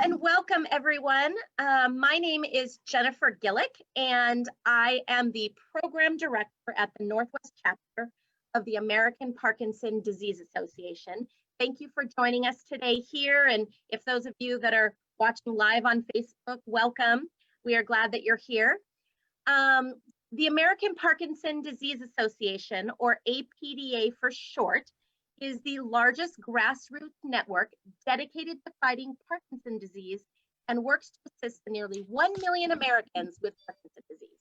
and welcome everyone. My name is Jennifer Gillick and I am the Program Director at the Northwest Chapter of the American Parkinson Disease Association. Thank you for joining us today here, and if those of you that are watching live on Facebook, welcome. We are glad that you're here. The American Parkinson Disease Association, or APDA for short, is the largest grassroots network dedicated to fighting Parkinson's disease and works to assist the nearly 1 million Americans with Parkinson's disease.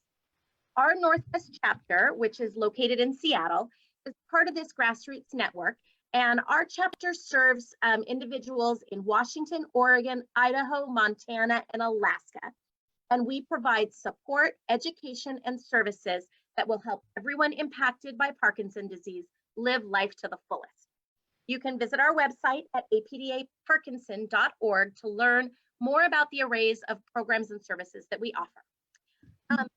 Our Northwest chapter, which is located in Seattle, is part of this grassroots network, and our chapter serves individuals in Washington, Oregon, Idaho, Montana, and Alaska. And we provide support, education, and services that will help everyone impacted by Parkinson's disease live life to the fullest. You can visit our website at apdaparkinson.org to learn more about the arrays of programs and services that we offer.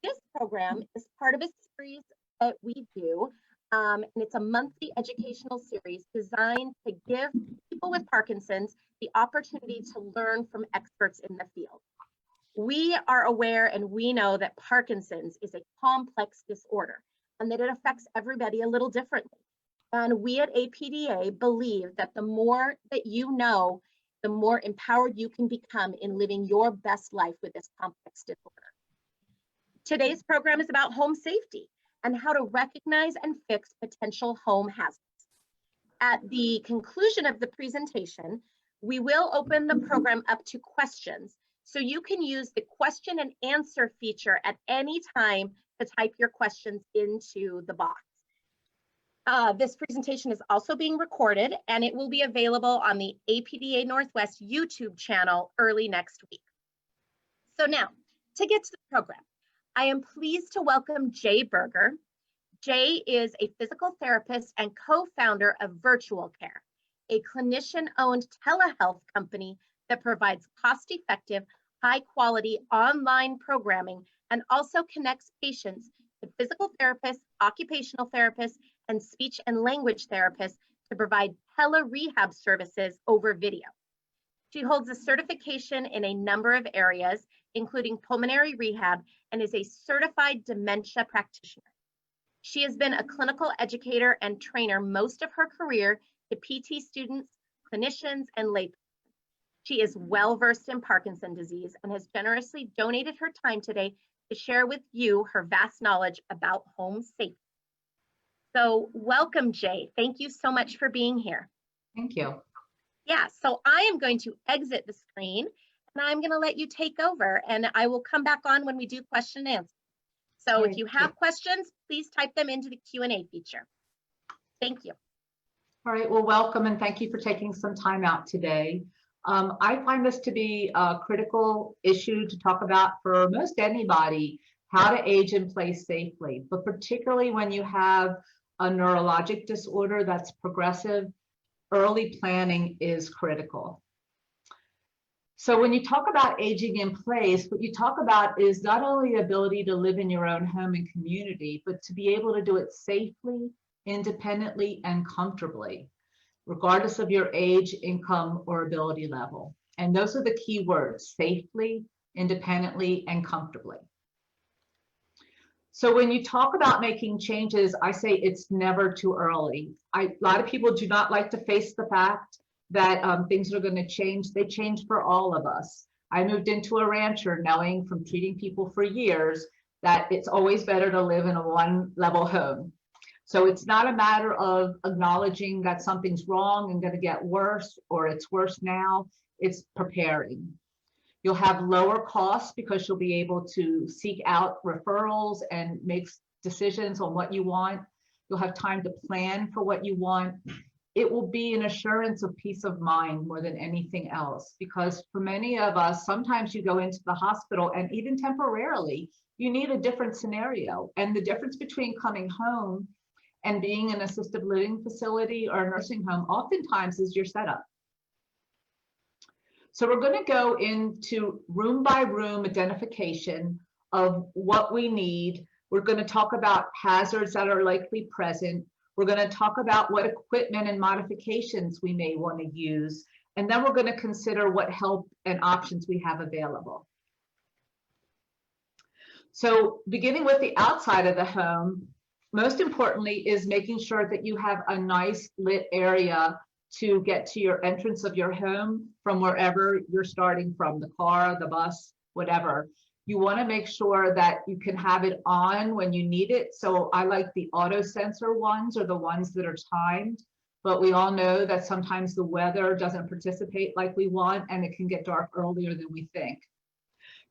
This program is part of a series that we do, and it's a monthly educational series designed to give people with Parkinson's the opportunity to learn from experts in the field. We are aware and we know that Parkinson's is a complex disorder and that it affects everybody a little differently. And we at APDA believe that the more that you know, the more empowered you can become in living your best life with this complex disorder. Today's program is about home safety and how to recognize and fix potential home hazards. At the conclusion of the presentation, we will open the program up to questions. So you can use the question and answer feature at any time to type your questions into the box. This presentation is also being recorded and it will be available on the APDA Northwest YouTube channel early next week. So now, to get to the program, I am pleased to welcome Jay Berger. Jay is a physical therapist and co-founder of Virtual Care, a clinician-owned telehealth company that provides cost-effective, high-quality online programming and also connects patients to physical therapists, occupational therapists, and speech and language therapists to provide tele-rehab services over video. She holds a certification in a number of areas, including pulmonary rehab, and is a certified dementia practitioner. She has been a clinical educator and trainer most of her career to PT students, clinicians, and laypeople. She is well-versed in Parkinson's disease and has generously donated her time today to share with you her vast knowledge about home safety. So welcome, Jay. Thank you so much for being here. Thank you. Yeah, so I am going to exit the screen and I'm going to let you take over, and I will come back on when we do question and answer. So if you have questions, please type them into the Q&A feature. Thank you. All right, well, welcome and thank you for taking some time out today. I find this to be a critical issue to talk about for most anybody, how to age in place safely, but particularly when you have a neurologic disorder that's progressive, early planning is critical. So when you talk about aging in place, what you talk about is not only the ability to live in your own home and community, but to be able to do it safely, independently, and comfortably, regardless of your age, income, or ability level. And those are the key words: safely, independently, and comfortably. So when you talk about making changes, I say it's never too early. A lot of people do not like to face the fact that things are going to change. They change for all of us. I moved into a rancher knowing from treating people for years that it's always better to live in a one-level home. So it's not a matter of acknowledging that something's wrong and going to get worse, or it's worse now. It's preparing. You'll have lower costs because you'll be able to seek out referrals and make decisions on what you want. You'll have time to plan for what you want. It will be an assurance of peace of mind more than anything else, because for many of us, sometimes you go into the hospital and even temporarily, you need a different scenario. And the difference between coming home and being in an assisted living facility or a nursing home oftentimes is your setup. So we're going to go into room by room identification of what we need. We're going to talk about hazards that are likely present. We're going to talk about what equipment and modifications we may want to use. And then we're going to consider what help and options we have available. So beginning with the outside of the home, most importantly is making sure that you have a nice lit area to get to your entrance of your home from wherever you're starting from, the car, the bus, whatever. You want to make sure that you can have it on when you need it. So I like the auto sensor ones, or the ones that are timed, but we all know that sometimes the weather doesn't participate like we want, and it can get dark earlier than we think.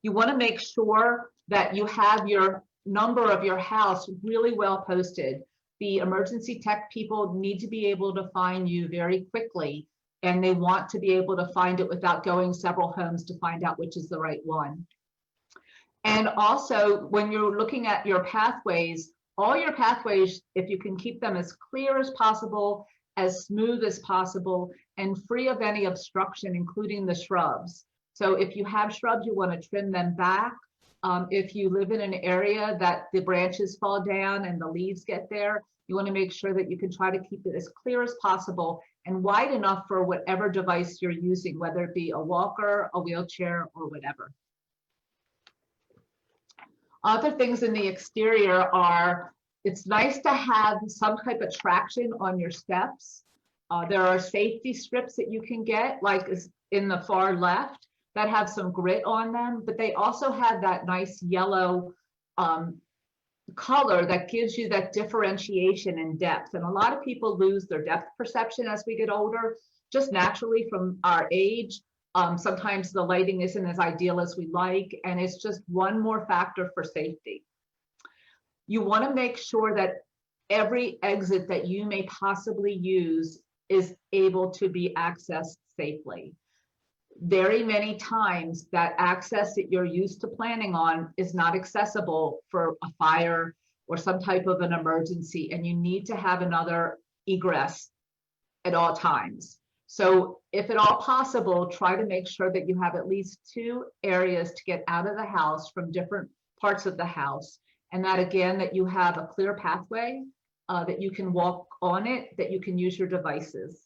You want to make sure that you have your number of your house really well posted. The emergency tech people need to be able to find you very quickly, and they want to be able to find it without going several homes to find out which is the right one. And also, when you're looking at your pathways, all your pathways, if you can keep them as clear as possible, as smooth as possible, and free of any obstruction, including the shrubs. So if you have shrubs, you want to trim them back. If you live in an area that the branches fall down and the leaves get there, you want to make sure that you can try to keep it as clear as possible and wide enough for whatever device you're using, whether it be a walker, a wheelchair, or whatever. Other things in the exterior are, it's nice to have some type of traction on your steps. There are safety strips that you can get, like in the far left, that have some grit on them, but they also have that nice yellow color that gives you that differentiation and depth. And a lot of people lose their depth perception as we get older, just naturally from our age. Sometimes the lighting isn't as ideal as we like, and it's just one more factor for safety. You want to make sure that every exit that you may possibly use is able to be accessed safely. Very many times that access that you're used to planning on is not accessible for a fire or some type of an emergency, and you need to have another egress at all times. So if at all possible, try to make sure that you have at least 2 areas to get out of the house from different parts of the house. And that, again, that you have a clear pathway, that you can walk on it, that you can use your devices.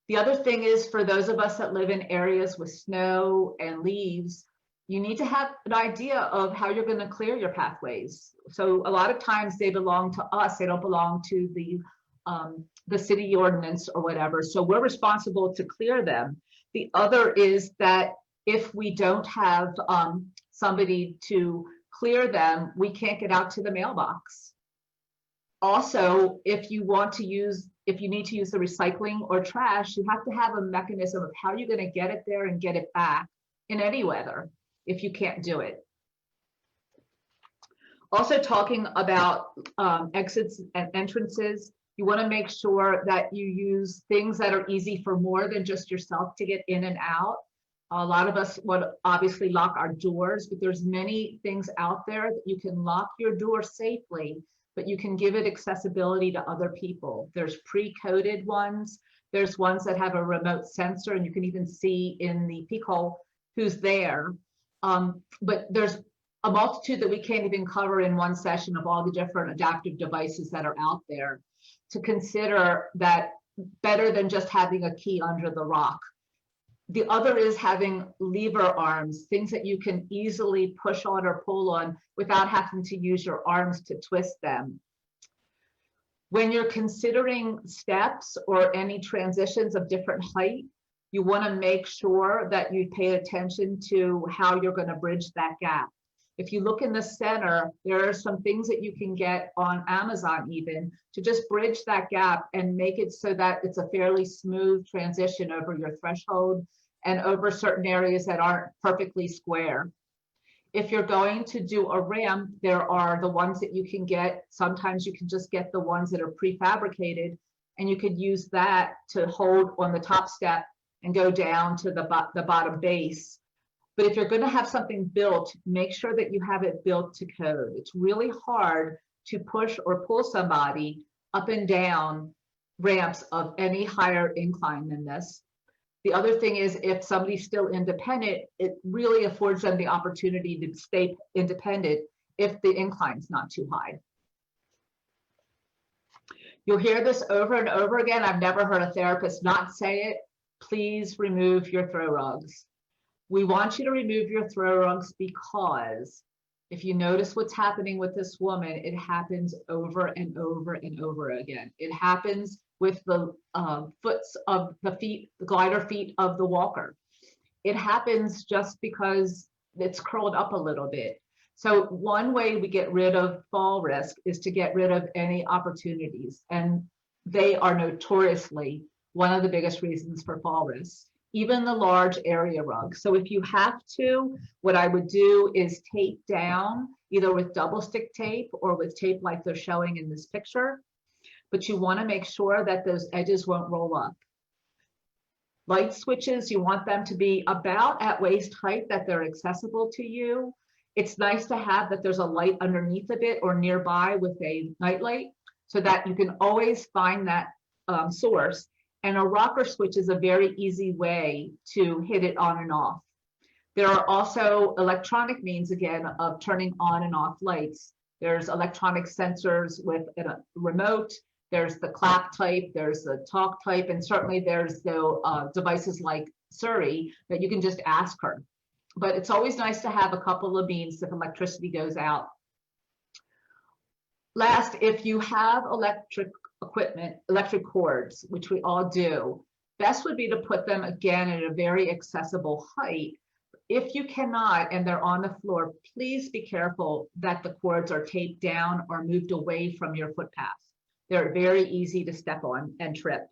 The other thing is, for those of us that live in areas with snow and leaves, you need to have an idea of how you're going to clear your pathways. So a lot of times they belong to us, they don't belong to the city ordinance or whatever. So we're responsible to clear them. The other is that if we don't have somebody to clear them, we can't get out to the mailbox. Also, if you need to use the recycling or trash, you have to have a mechanism of how you're going to get it there and get it back in any weather if you can't do it. Also, talking about exits and entrances, you want to make sure that you use things that are easy for more than just yourself to get in and out. A lot of us would obviously lock our doors, but there's many things out there that you can lock your door safely, but you can give it accessibility to other people. There's pre-coded ones. There's ones that have a remote sensor, and you can even see in the peek hole who's there. But there's a multitude that we can't even cover in one session of all the different adaptive devices that are out there to consider that better than just having a key under the rock. The other is having lever arms, things that you can easily push on or pull on without having to use your arms to twist them. When you're considering steps or any transitions of different height, you want to make sure that you pay attention to how you're going to bridge that gap. If you look in the center, there are some things that you can get on Amazon even to just bridge that gap and make it so that it's a fairly smooth transition over your threshold and over certain areas that aren't perfectly square. If you're going to do a ramp, there are the ones that you can get. Sometimes you can just get the ones that are prefabricated, and you could use that to hold on the top step and go down to the bottom base. But if you're going to have something built, make sure that you have it built to code. It's really hard to push or pull somebody up and down ramps of any higher incline than this. The other thing is, if somebody's still independent, it really affords them the opportunity to stay independent if the incline's not too high. You'll hear this over and over again. I've never heard a therapist not say it. please remove your throw rugs. We want you to remove your throw rugs because if you notice what's happening with this woman, it happens over and over and over again. It happens with the foots of the feet, the glider feet of the walker. It happens just because it's curled up a little bit. So one way we get rid of fall risk is to get rid of any opportunities. And they are notoriously one of the biggest reasons for fall risk, even the large area rugs. So if you have to, what I would do is tape down either with double stick tape or with tape like they're showing in this picture. But you want to make sure that those edges won't roll up. Light switches, you want them to be about at waist height, that they're accessible to you. It's nice to have that there's a light underneath of it or nearby with a night light so that you can always find that source. And a rocker switch is a very easy way to hit it on and off. There are also electronic means, again, of turning on and off lights. There's electronic sensors with a remote. There's the clap type, there's the talk type, and certainly there's the devices like Siri that you can just ask her. But it's always nice to have a couple of means if electricity goes out. Last, if you have electric equipment, electric cords, which we all do, best would be to put them again at a very accessible height. If you cannot and they're on the floor, please be careful that the cords are taped down or moved away from your footpath. They're very easy to step on and trip.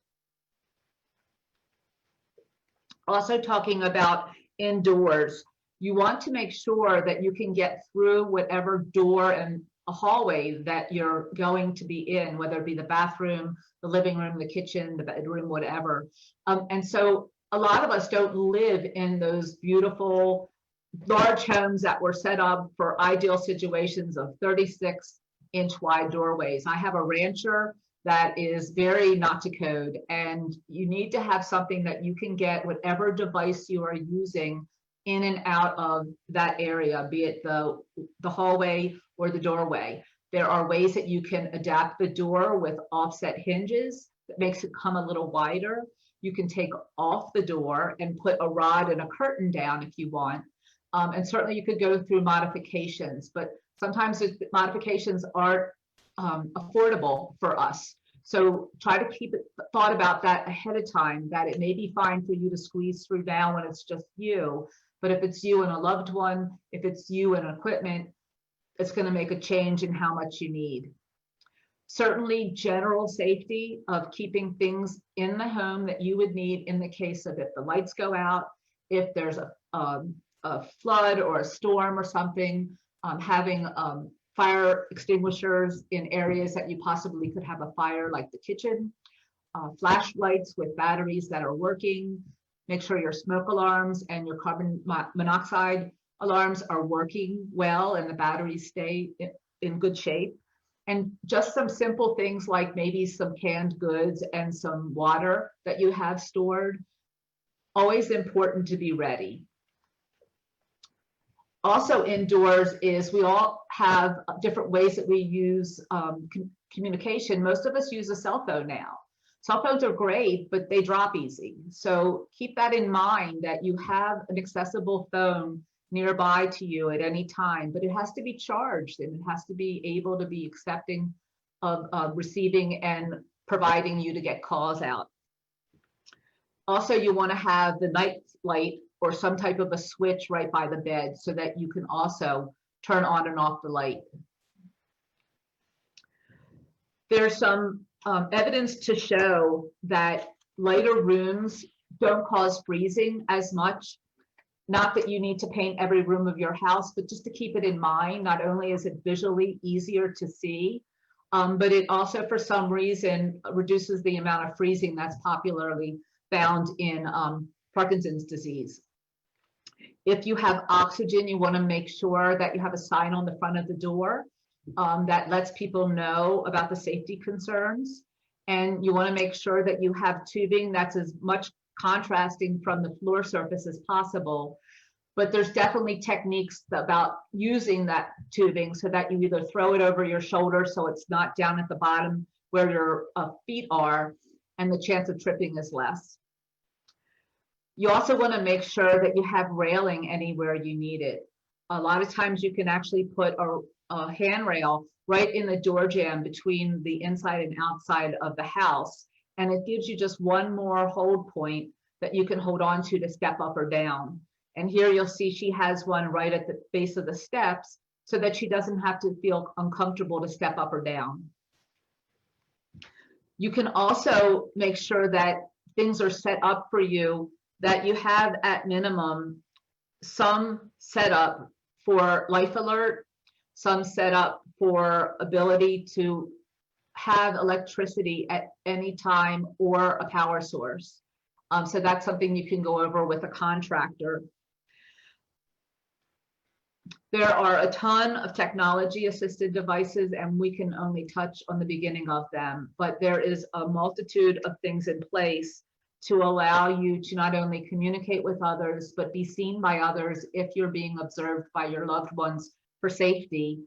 Also talking about indoors, you want to make sure that you can get through whatever door and a hallway that you're going to be in, whether it be the bathroom, the living room, the kitchen, the bedroom, whatever. And so a lot of us don't live in those beautiful large homes that were set up for ideal situations of 36-inch wide doorways. I have a rancher that is very not to code, and you need to have something that you can get whatever device you are using in and out of that area, be it the hallway or the doorway. There are ways that you can adapt the door with offset hinges that makes it come a little wider. You can take off the door and put a rod and a curtain down if you want. And certainly you could go through modifications, but sometimes the modifications aren't affordable for us. So try to keep it thought about that ahead of time, that it may be fine for you to squeeze through now when it's just you. But if it's you and a loved one, if it's you and equipment, it's going to make a change in how much you need. Certainly general safety of keeping things in the home that you would need in the case of if the lights go out, if there's a flood or a storm or something, having fire extinguishers in areas that you possibly could have a fire, like the kitchen, flashlights with batteries that are working. Make sure your smoke alarms and your carbon monoxide alarms are working well and the batteries stay in good shape. And just some simple things like maybe some canned goods and some water that you have stored. Always important to be ready. Also indoors is we all have different ways that we use communication. Most of us use a cell phone now. Cell phones are great, but they drop easy. So keep that in mind, that you have an accessible phone nearby to you at any time, but it has to be charged and it has to be able to be accepting of receiving and providing you to get calls out. Also, you want to have the night light or some type of a switch right by the bed so that you can also turn on and off the light. There's some evidence to show that lighter rooms don't cause freezing as much. Not that you need to paint every room of your house, but just to keep it in mind. Not only is it visually easier to see, but it also, for some reason, reduces the amount of freezing that's popularly found in Parkinson's disease. If you have oxygen, you want to make sure that you have a sign on the front of the door that lets people know about the safety concerns. And you want to make sure that you have tubing that's as much contrasting from the floor surface as possible. But there's definitely techniques about using that tubing so that you either throw it over your shoulder so it's not down at the bottom where your feet are, and the chance of tripping is less. You also want to make sure that you have railing anywhere you need it. A lot of times you can actually put a handrail right in the door jamb between the inside and outside of the house. And it gives you just one more hold point that you can hold on to step up or down. And here you'll see she has one right at the base of the steps so that she doesn't have to feel uncomfortable to step up or down. You can also make sure that things are set up for you, that you have at minimum some setup for life alert, some setup for ability to have electricity at any time or a power source. So that's something you can go over with a contractor. There are a ton of technology assisted devices, and we can only touch on the beginning of them, but there is a multitude of things in place to allow you to not only communicate with others, but be seen by others if you're being observed by your loved ones for safety,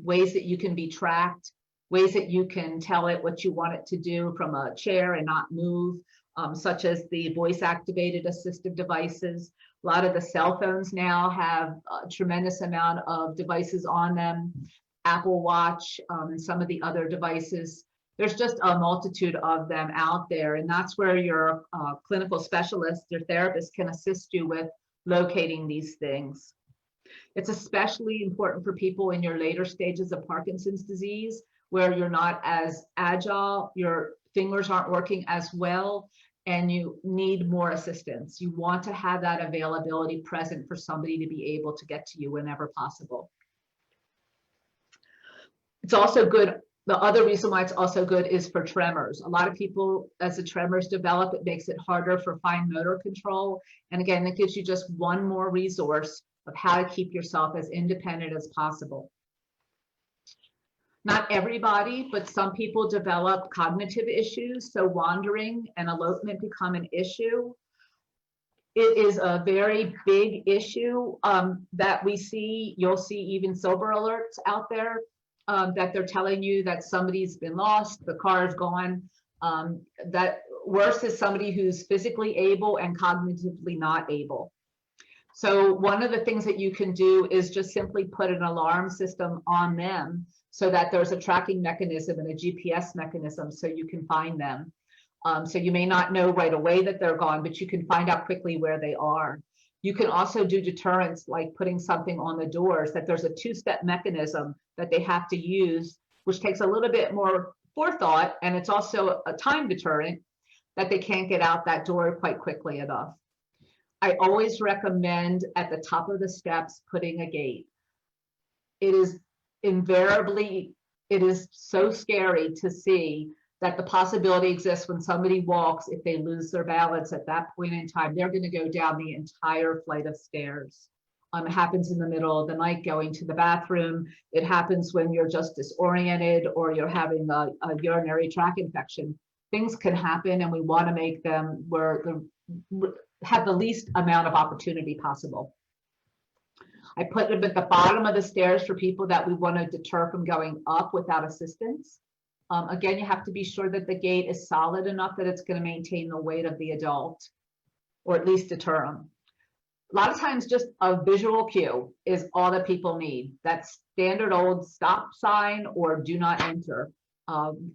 ways that you can be tracked, ways that you can tell it what you want it to do from a chair and not move, such as the voice activated assistive devices. A lot of the cell phones now have a tremendous amount of devices on them, Apple Watch, and some of the other devices. There's just a multitude of them out there, and that's where your clinical specialist, your therapist, can assist you with locating these things. It's especially important for people in your later stages of Parkinson's disease, where you're not as agile, your fingers aren't working as well, and you need more assistance. You want to have that availability present for somebody to be able to get to you whenever possible. It's also good. The other reason why it's also good is for tremors. A lot of people, as the tremors develop, it makes it harder for fine motor control. And again, it gives you just one more resource of how to keep yourself as independent as possible. Not everybody, but some people develop cognitive issues, so wandering and elopement become an issue. It is a very big issue that we see. You'll see even sober alerts out there that they're telling you that somebody's been lost, the car is gone. That worse is somebody who's physically able and cognitively not able. So one of the things that you can do is just simply put an alarm system on them so that there's a tracking mechanism and a GPS mechanism so you can find them. So you may not know right away that they're gone, but you can find out quickly where they are. You can also do deterrence, like putting something on the doors, that there's a two-step mechanism that they have to use, which takes a little bit more forethought, and it's also a time deterrent that they can't get out that door quite quickly enough. I always recommend at the top of the steps putting a gate. It is invariably, it is so scary to see that the possibility exists when somebody walks, if they lose their balance at that point in time, they're going to go down the entire flight of stairs. It happens in the middle of the night going to the bathroom. It happens when you're just disoriented or you're having a urinary tract infection. Things can happen, and we want to make them have the least amount of opportunity possible. I put them at the bottom of the stairs for people that we want to deter from going up without assistance. Again, you have to be sure that the gate is solid enough that it's going to maintain the weight of the adult, or at least deter them. A lot of times just a visual cue is all that people need. That standard old stop sign or do not enter.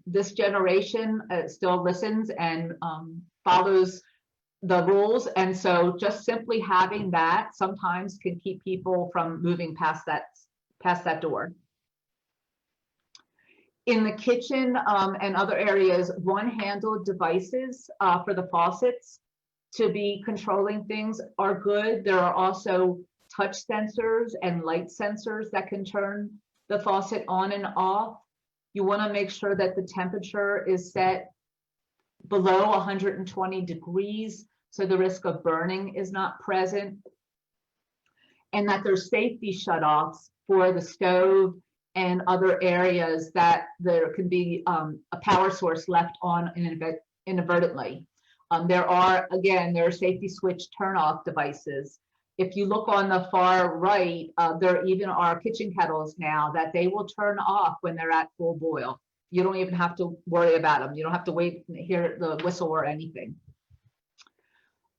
This generation still listens and follows the rules, and so just simply having that sometimes can keep people from moving past that door. In the kitchen and other areas, one-handled devices for the faucets to be controlling things are good. There are also touch sensors and light sensors that can turn the faucet on and off. You want to make sure that the temperature is set below 120 degrees, so the risk of burning is not present, and that there's safety shutoffs for the stove and other areas that there can be a power source left on inadvertently. There are safety switch turn-off devices. If you look on the far right, there even are kitchen kettles now that they will turn off when they're at full boil. You don't even have to worry about them. You don't have to wait and hear the whistle or anything.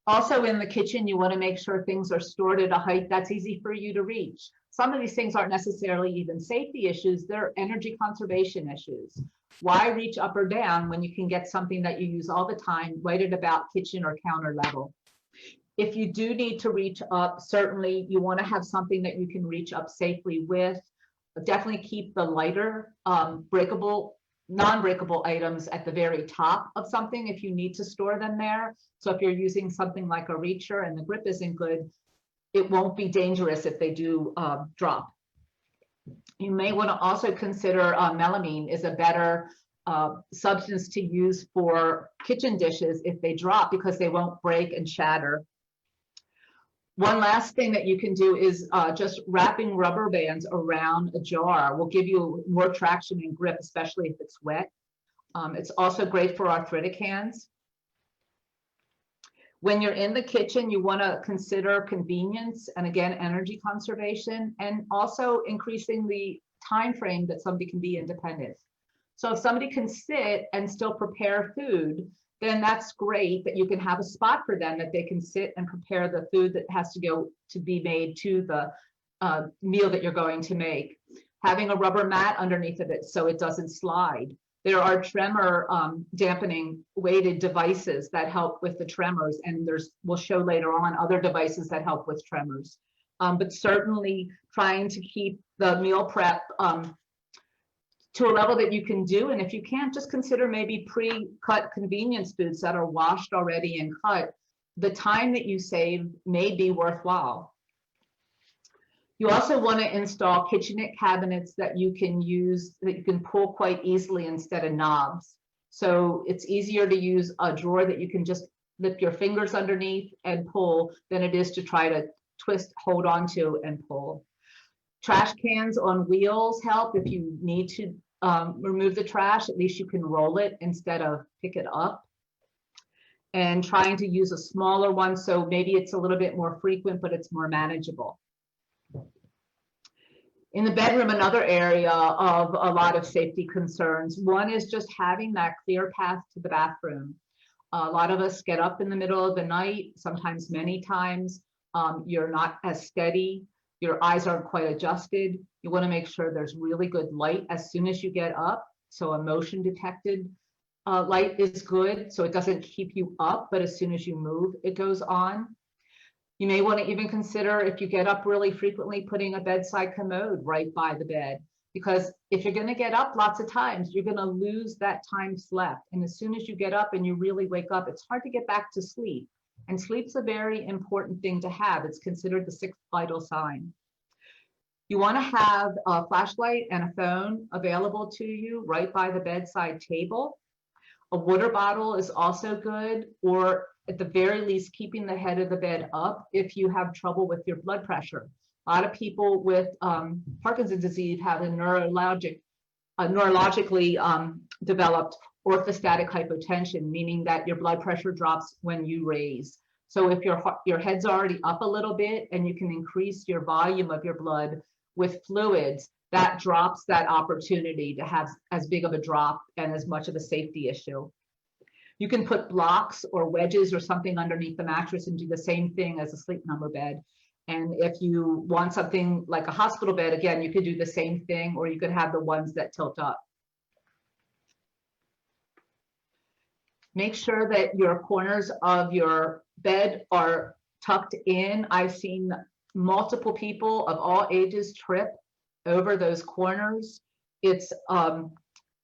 Also in the kitchen, you want to make sure things are stored at a height that's easy for you to reach. Some of these things aren't necessarily even safety issues, they're energy conservation issues. Why reach up or down when you can get something that you use all the time right at about kitchen or counter level? If you do need to reach up, certainly you want to have something that you can reach up safely with. Definitely keep the lighter breakable, non-breakable items at the very top of something if you need to store them there. So if you're using something like a reacher and the grip isn't good, it won't be dangerous if they do drop. You may want to also consider melamine is a better substance to use for kitchen dishes if they drop, because they won't break and shatter. One last thing that you can do is just wrapping rubber bands around a jar will give you more traction and grip, especially if it's wet. It's also great for arthritic hands. When you're in the kitchen, you want to consider convenience and, again, energy conservation, and also increasing the time frame that somebody can be independent. So if somebody can sit and still prepare food, then that's great that you can have a spot for them that they can sit and prepare the food that has to go to be made to the meal that you're going to make. Having a rubber mat underneath of it so it doesn't slide. There are tremor dampening weighted devices that help with the tremors, and we'll show later on other devices that help with tremors. But certainly trying to keep the meal prep to a level that you can do, and if you can't, just consider maybe pre-cut convenience foods that are washed already and cut. The time that you save may be worthwhile. You also want to install kitchenette cabinets that you can use, that you can pull quite easily instead of knobs. So it's easier to use a drawer that you can just lift your fingers underneath and pull than it is to try to twist, hold on to, and pull. Trash cans on wheels help. If you need to remove the trash, at least you can roll it instead of pick it up. And trying to use a smaller one, so maybe it's a little bit more frequent, but it's more manageable. In the bedroom, another area of a lot of safety concerns. One is just having that clear path to the bathroom. A lot of us get up in the middle of the night, sometimes many times. You're not as steady. Your eyes aren't quite adjusted. You want to make sure there's really good light as soon as you get up. So a motion detected light is good, so it doesn't keep you up, but as soon as you move, it goes on. You may want to even consider, if you get up really frequently, putting a bedside commode right by the bed, because if you're going to get up lots of times, you're going to lose that time slept. And as soon as you get up and you really wake up, it's hard to get back to sleep. And sleep's a very important thing to have. It's considered the sixth vital sign. You want to have a flashlight and a phone available to you right by the bedside table. A water bottle is also good, or at the very least, keeping the head of the bed up if you have trouble with your blood pressure. A lot of people with Parkinson's disease have a neurologically developed orthostatic hypotension, meaning that your blood pressure drops when you raise. So if your head's already up a little bit and you can increase your volume of your blood with fluids, that drops that opportunity to have as big of a drop and as much of a safety issue. You can put blocks or wedges or something underneath the mattress and do the same thing as a sleep number bed. And if you want something like a hospital bed, again, you could do the same thing, or you could have the ones that tilt up. Make sure that your corners of your bed are tucked in. I've seen multiple people of all ages trip over those corners. It's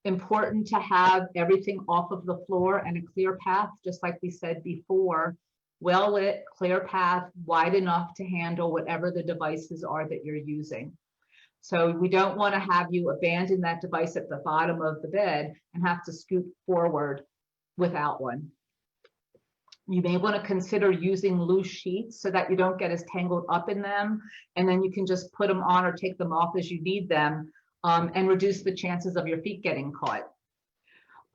important to have everything off of the floor and a clear path, just like we said before. Well lit, clear path, wide enough to handle whatever the devices are that you're using. So we don't want to have you abandon that device at the bottom of the bed and have to scoot forward without one. You may want to consider using loose sheets so that you don't get as tangled up in them, and then you can just put them on or take them off as you need them, and reduce the chances of your feet getting caught.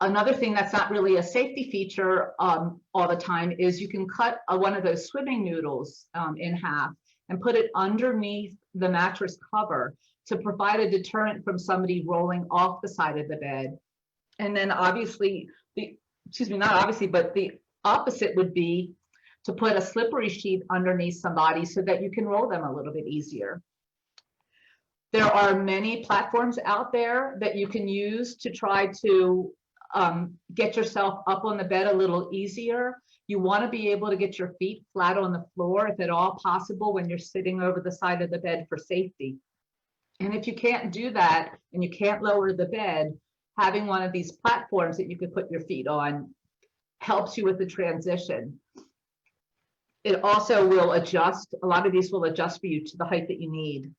Another thing that's not really a safety feature all the time is you can cut one of those swimming noodles in half and put it underneath the mattress cover to provide a deterrent from somebody rolling off the side of the bed. And then obviously, not obviously, but the opposite would be to put a slippery sheet underneath somebody so that you can roll them a little bit easier. There are many platforms out there that you can use to try to get yourself up on the bed a little easier. You want to be able to get your feet flat on the floor, if at all possible, when you're sitting over the side of the bed for safety. And if you can't do that and you can't lower the bed, having one of these platforms that you could put your feet on helps you with the transition. It also will adjust, a lot of these will adjust for you to the height that you need.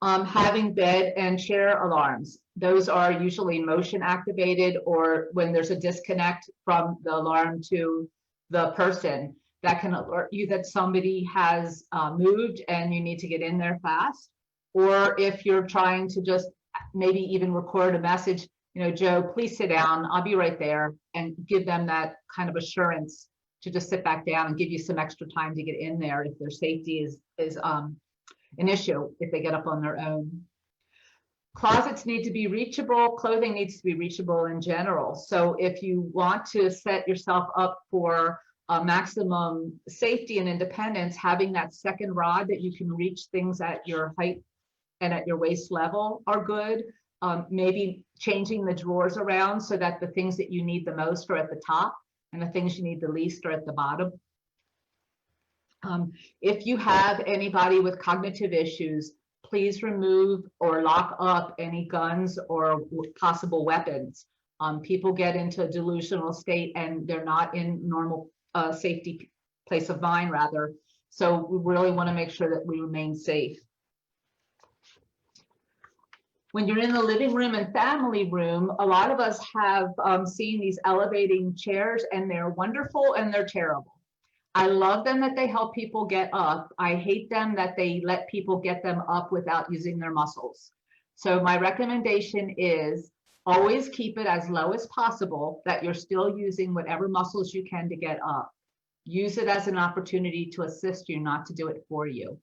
Having bed and chair alarms. Those are usually motion activated, or when there's a disconnect from the alarm to the person, that can alert you that somebody has moved and you need to get in there fast. Or if you're trying to just maybe even record a message, you know, Joe, please sit down, I'll be right there, and give them that kind of assurance to just sit back down and give you some extra time to get in there if their safety is an issue if they get up on their own. Closets need to be reachable. Clothing needs to be reachable in general. So if you want to set yourself up for maximum safety and independence, having that second rod that you can reach things at your height and at your waist level are good. Maybe changing the drawers around so that the things that you need the most are at the top and the things you need the least are at the bottom. If you have anybody with cognitive issues, please remove or lock up any guns or possible weapons. People get into a delusional state and they're not in normal safety place of mind, rather. So we really want to make sure that we remain safe. When you're in the living room and family room, a lot of us have seen these elevating chairs, and they're wonderful and they're terrible. I love them that they help people get up. I hate them that they let people get them up without using their muscles. So my recommendation is always keep it as low as possible, that you're still using whatever muscles you can to get up. Use it as an opportunity to assist you, not to do it for you.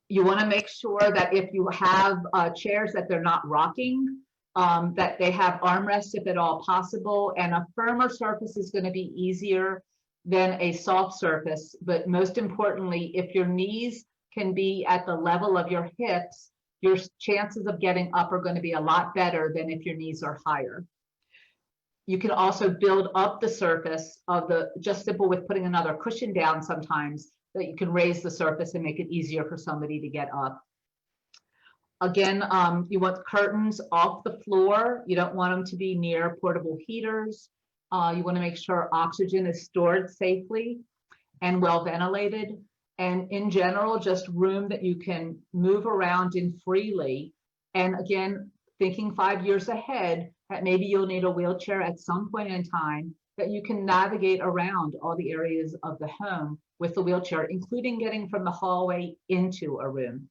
You want to make sure that if you have chairs that they're not rocking, that they have armrests if at all possible, and a firmer surface is going to be easier than a soft surface. But most importantly, if your knees can be at the level of your hips, your chances of getting up are going to be a lot better than if your knees are higher. You can also build up the surface of the, just simple with putting another cushion down sometimes, that you can raise the surface and make it easier for somebody to get up. Again, you want curtains off the floor. You don't want them to be near portable heaters. You want to make sure oxygen is stored safely and well ventilated. And in general, just room that you can move around in freely. And again, thinking 5 years ahead, that maybe you'll need a wheelchair at some point in time, that you can navigate around all the areas of the home with the wheelchair, including getting from the hallway into a room.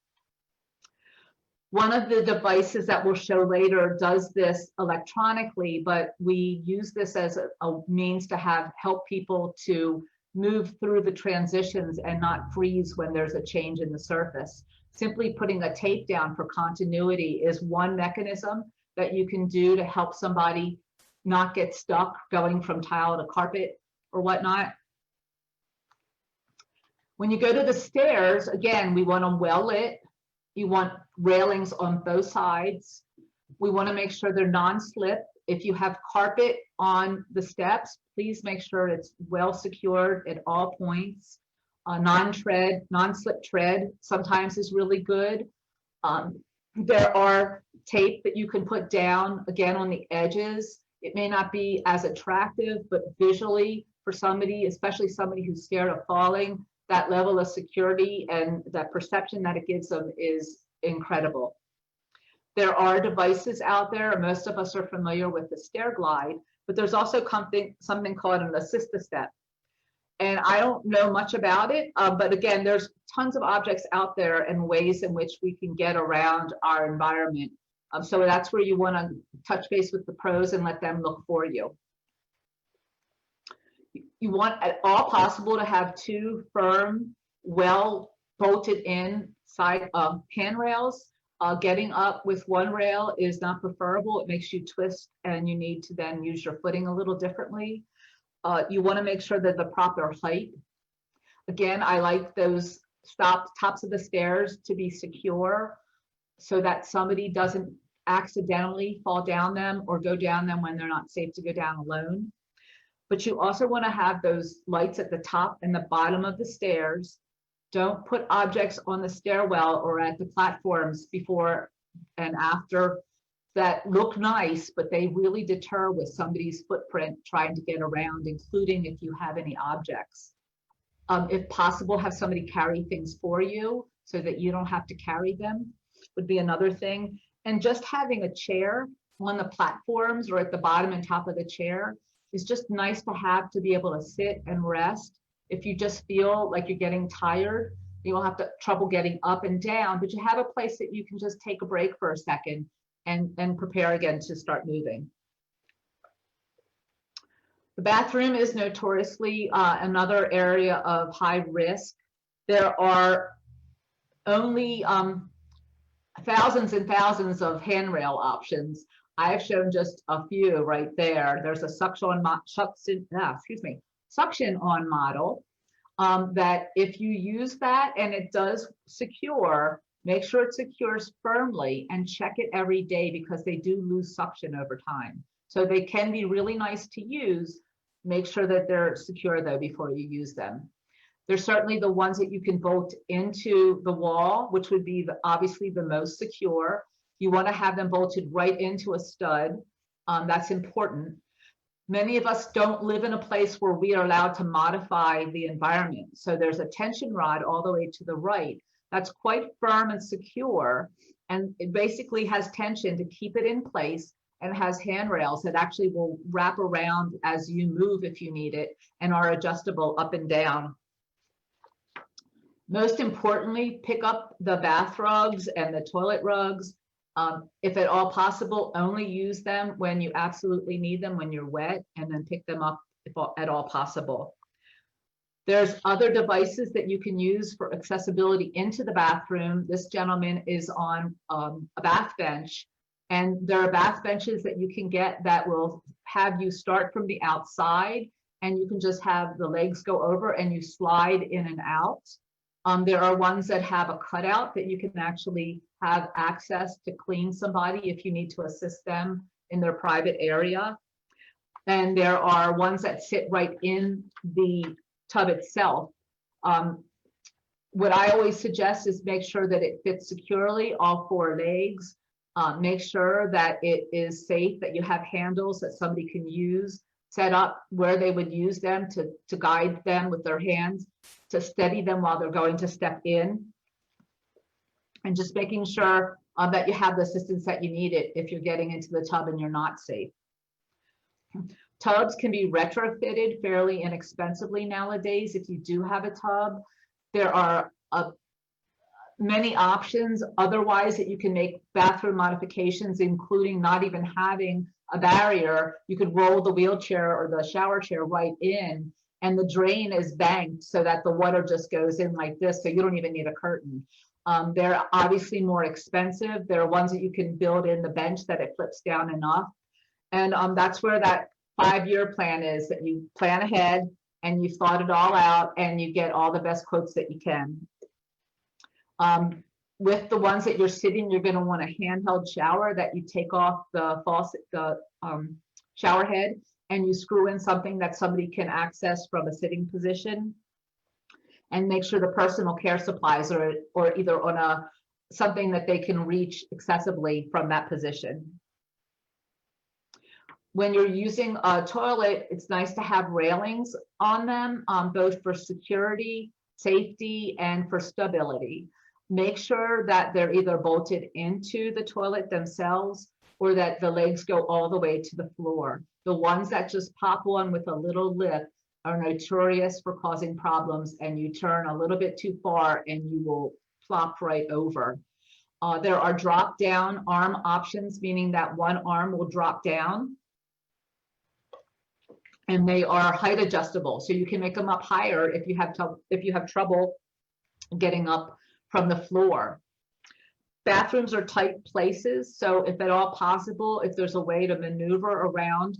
One of the devices that we'll show later does this electronically, but we use this as a means to help people to move through the transitions and not freeze when there's a change in the surface. Simply putting a tape down for continuity is one mechanism that you can do to help somebody not get stuck going from tile to carpet or whatnot. When you go to the stairs, again, we want them well lit. You want railings on both sides. We want to make sure they're non-slip. If you have carpet on the steps, please make sure it's well secured at all points. Non-slip tread sometimes is really good. There are tape that you can put down, again, on the edges. It may not be as attractive, but visually for somebody, especially somebody who's scared of falling, that level of security and that perception that it gives them is incredible. There are devices out there. Most of us are familiar with the stair glide, but there's also something called an assist-a-step. And I don't know much about it, but again, there's tons of objects out there and ways in which we can get around our environment. So that's where you want to touch base with the pros and let them look for you. You want at all possible to have two firm, well bolted in side handrails. Getting up with one rail is not preferable. It makes you twist and you need to then use your footing a little differently. You want to make sure that the proper height. Again, I like those tops of the stairs to be secure so that somebody doesn't accidentally fall down them or go down them when they're not safe to go down alone. But you also want to have those lights at the top and the bottom of the stairs. Don't put objects on the stairwell or at the platforms before and after that look nice, but they really deter with somebody's footprint trying to get around, including if you have any objects. If possible, have somebody carry things for you so that you don't have to carry them would be another thing. And just having a chair on the platforms or at the bottom and top of the chair is just nice to have, to be able to sit and rest. If you just feel like you're getting tired, you'll have trouble getting up and down, but you have a place that you can just take a break for a second and prepare again to start moving. The bathroom is notoriously another area of high risk. There are only thousands and thousands of handrail options. I've shown just a few right there. There's a suction on model that if you use that and it does secure, make sure it secures firmly and check it every day because they do lose suction over time. So they can be really nice to use. Make sure that they're secure though before you use them. There's certainly the ones that you can bolt into the wall, which would be obviously the most secure. You want to have them bolted right into a stud. That's important. Many of us don't live in a place where we are allowed to modify the environment. So there's a tension rod all the way to the right that's quite firm and secure, and it basically has tension to keep it in place, and has handrails that actually will wrap around as you move if you need it and are adjustable up and down. Most importantly, pick up the bath rugs and the toilet rugs. If at all possible, only use them when you absolutely need them, when you're wet, and then pick them up if at all possible. There's other devices that you can use for accessibility into the bathroom. This gentleman is on a bath bench, and there are bath benches that you can get that will have you start from the outside, and you can just have the legs go over and you slide in and out. There are ones that have a cutout that you can actually have access to clean somebody if you need to assist them in their private area. And there are ones that sit right in the tub itself. What I always suggest is make sure that it fits securely, all four legs. Make sure that it is safe, that you have handles that somebody can use, set up where they would use them to guide them with their hands, to steady them while they're going to step in. And just making sure that you have the assistance that you need it if you're getting into the tub and you're not safe. Tubs can be retrofitted fairly inexpensively nowadays. If you do have a tub, there are many options otherwise that you can make bathroom modifications, including not even having a barrier. You could roll the wheelchair or the shower chair right in, and the drain is banked so that the water just goes in like this, so you don't even need a curtain. They're obviously more expensive. There are ones that you can build in the bench that it flips down enough. And that's where that 5-year plan is, that you plan ahead and you've thought it all out and you get all the best quotes that you can. With the ones that you're sitting, you're going to want a handheld shower that you take off the faucet, the shower head, and you screw in something that somebody can access from a sitting position. And make sure the personal care supplies are either on something that they can reach accessibly from that position. When you're using a toilet, it's nice to have railings on them, both for security, safety, and for stability. Make sure that they're either bolted into the toilet themselves or that the legs go all the way to the floor. The ones that just pop on with a little lift are notorious for causing problems, and you turn a little bit too far and you will flop right over. There are drop down arm options, meaning that one arm will drop down, and they are height adjustable. So you can make them up higher if you have trouble getting up from the floor. Bathrooms are tight places, so if at all possible, if there's a way to maneuver around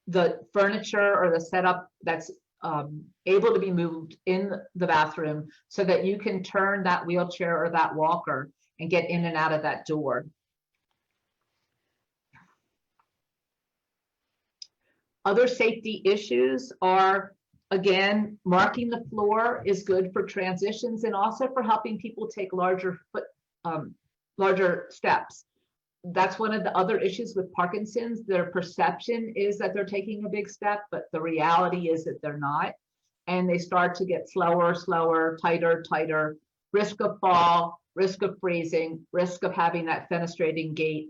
the furniture or the setup that's able to be moved in the bathroom so that you can turn that wheelchair or that walker and get in and out of that door. Other safety issues are, again, marking the floor is good for transitions and also for helping people take larger steps. That's one of the other issues with Parkinson's. Their perception is that they're taking a big step, but the reality is that they're not. And they start to get slower, slower, tighter, tighter, risk of fall, risk of freezing, risk of having that fenestrating gait,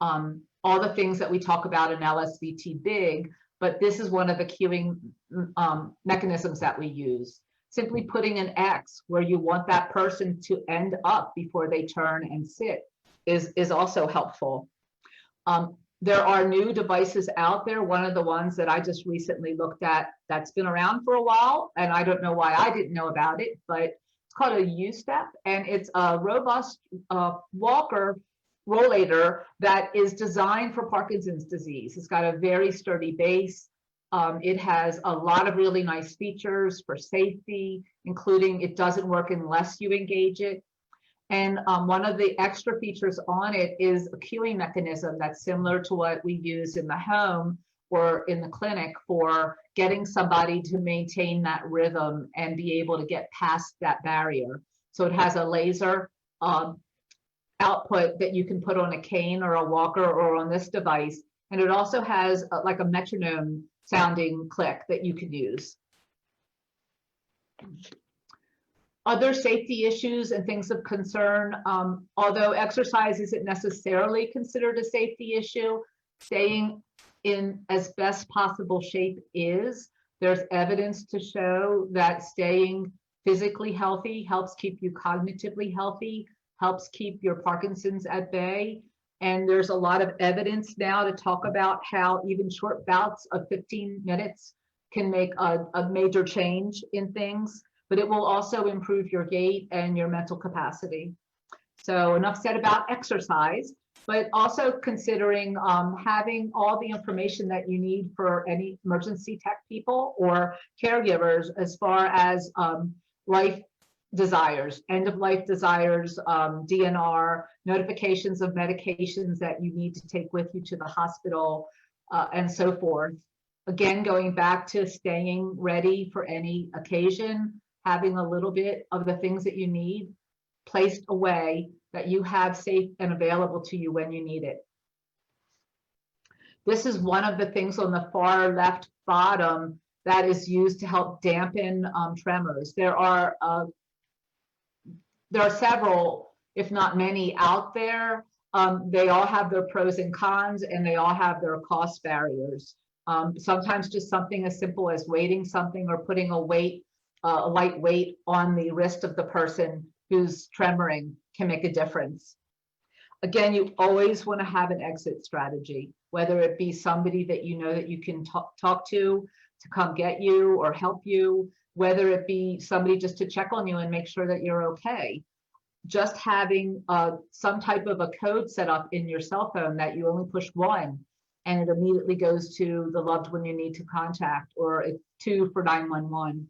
all the things that we talk about in LSVT big, but this is one of the cueing mechanisms that we use. Simply putting an X where you want that person to end up before they turn and sit is also helpful. There are new devices out there. One of the ones that I just recently looked at that's been around for a while, and I don't know why I didn't know about it, but it's called a U-Step, and it's a robust walker rollator that is designed for Parkinson's disease. It's got a very sturdy base. It has a lot of really nice features for safety, including it doesn't work unless you engage it. And one of the extra features on it is a cueing mechanism that's similar to what we use in the home or in the clinic for getting somebody to maintain that rhythm and be able to get past that barrier. So it has a laser output that you can put on a cane or a walker or on this device. And it also has like a metronome sounding click that you can use. Other safety issues and things of concern, although exercise isn't necessarily considered a safety issue, staying in as best possible shape is. There's evidence to show that staying physically healthy helps keep you cognitively healthy, helps keep your Parkinson's at bay. And there's a lot of evidence now to talk about how even short bouts of 15 minutes can make a major change in things, but it will also improve your gait and your mental capacity. So enough said about exercise, but also considering having all the information that you need for any emergency tech people or caregivers as far as life desires, end of life desires, DNR, notifications of medications that you need to take with you to the hospital, and so forth. Again, going back to staying ready for any occasion, having a little bit of the things that you need placed away that you have safe and available to you when you need it. This is one of the things on the far left bottom that is used to help dampen tremors. There are several, if not many, out there. They all have their pros and cons, and they all have their cost barriers. Sometimes just something as simple as weighting something or putting a light weight on the wrist of the person who's tremoring can make a difference. Again, you always want to have an exit strategy, whether it be somebody that you know that you can talk to come get you or help you, whether it be somebody just to check on you and make sure that you're okay. Just having some type of a code set up in your cell phone that you only push one and it immediately goes to the loved one you need to contact, or 2 for 911,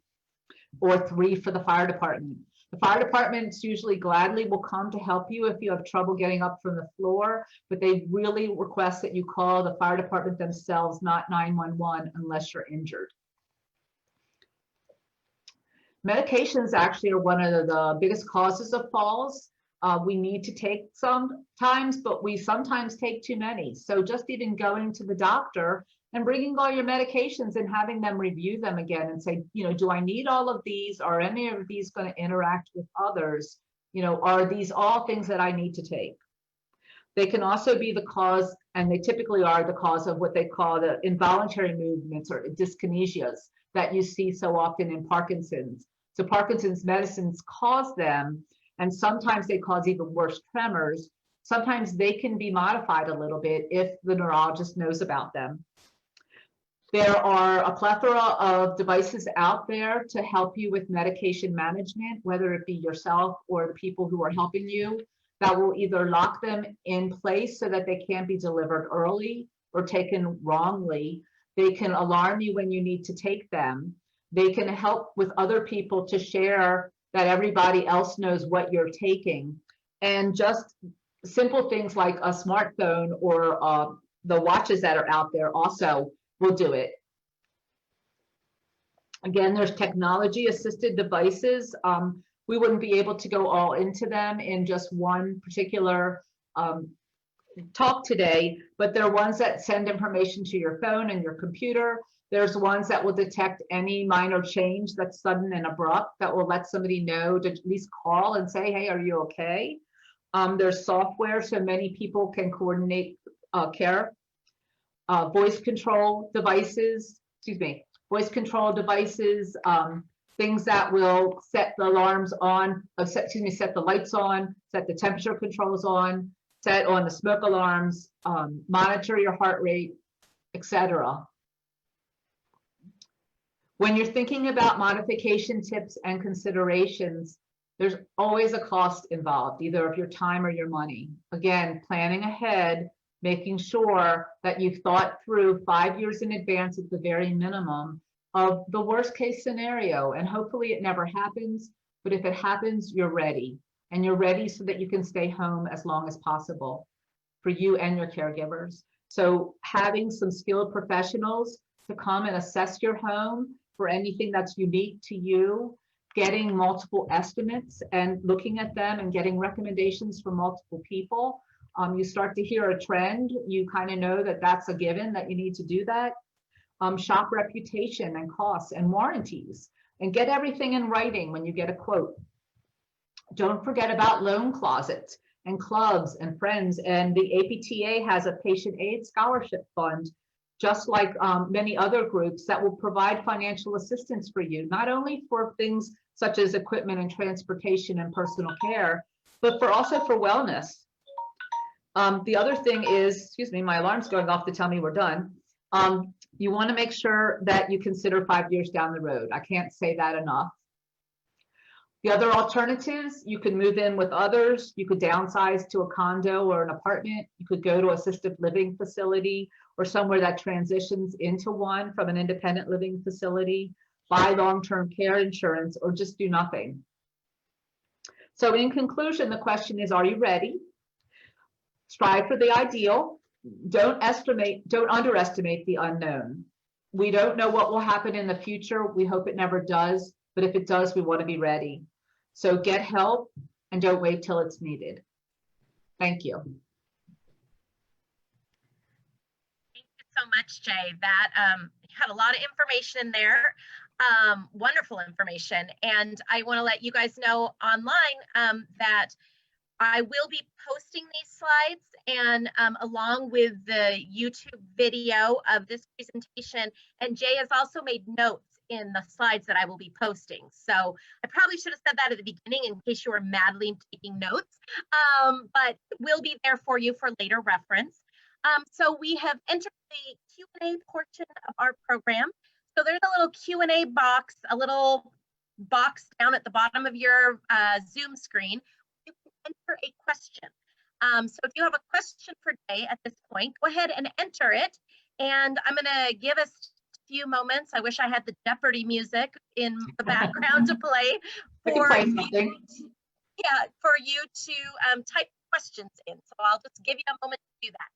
or 3 for the fire department. The fire departments usually gladly will come to help you if you have trouble getting up from the floor, but they really request that you call the fire department themselves, not 911, unless you're injured. Medications actually are one of the biggest causes of falls. We need to take sometimes, but we sometimes take too many. So just even going to the doctor and bringing all your medications and having them review them again and say, you know, do I need all of these? Are any of these going to interact with others? You know, are these all things that I need to take? They can also be the cause, and they typically are the cause of what they call the involuntary movements or dyskinesias that you see so often in Parkinson's. So Parkinson's medicines cause them, and sometimes they cause even worse tremors. Sometimes they can be modified a little bit if the neurologist knows about them. There are a plethora of devices out there to help you with medication management, whether it be yourself or the people who are helping you, that will either lock them in place so that they can't be delivered early or taken wrongly. They can alarm you when you need to take them. They can help with other people to share that everybody else knows what you're taking. And just simple things like a smartphone or the watches that are out there also will do it. Again, there's technology assisted devices. We wouldn't be able to go all into them in just one particular talk today, but there are ones that send information to your phone and your computer. There's ones that will detect any minor change that's sudden and abrupt that will let somebody know to at least call and say, hey, are you okay? There's software so many people can coordinate care. Voice control devices, things that will set the alarms on, set the lights on, set the temperature controls on, set on the smoke alarms, monitor your heart rate, etc. When you're thinking about modification tips and considerations, there's always a cost involved, either of your time or your money. Again, planning ahead, making sure that you've thought through 5 years in advance at the very minimum of the worst case scenario. And hopefully it never happens, but if it happens, you're ready. And you're ready so that you can stay home as long as possible for you and your caregivers. So having some skilled professionals to come and assess your home for anything that's unique to you, getting multiple estimates and looking at them and getting recommendations from multiple people. You start to hear a trend, you kind of know that that's a given that you need to do that. Shop reputation and costs and warranties, and get everything in writing when you get a quote. Don't forget about loan closets and clubs and friends, and the APTA has a patient aid scholarship fund, just like many other groups that will provide financial assistance for you, not only for things such as equipment and transportation and personal care, but also for wellness. The other thing is, excuse me, my alarm's going off to tell me we're done. You want to make sure that you consider 5 years down the road. I can't say that enough. The other alternatives, you could move in with others, you could downsize to a condo or an apartment, you could go to assisted living facility or somewhere that transitions into one from an independent living facility, buy long-term care insurance, or just do nothing. So in conclusion, the question is, are you ready? Strive for the ideal. Don't underestimate the unknown. We don't know what will happen in the future. We hope it never does, but if it does, we want to be ready. So get help and don't wait till it's needed. Thank you. Thank you so much, Jay. That had a lot of information in there, wonderful information. And I want to let you guys know online that I will be posting these slides and along with the YouTube video of this presentation. And Jay has also made notes in the slides that I will be posting. So I probably should have said that at the beginning in case you were madly taking notes, but will be there for you for later reference. So we have entered the Q&A portion of our program. So there's a little Q&A box, a little box down at the bottom of your Zoom screen. You can enter a question. So if you have a question for Jay at this point, go ahead and enter it. And I'm going to give us a few moments. I wish I had the Jeopardy music in the background to play for you, for you to type questions in. So I'll just give you a moment to do that.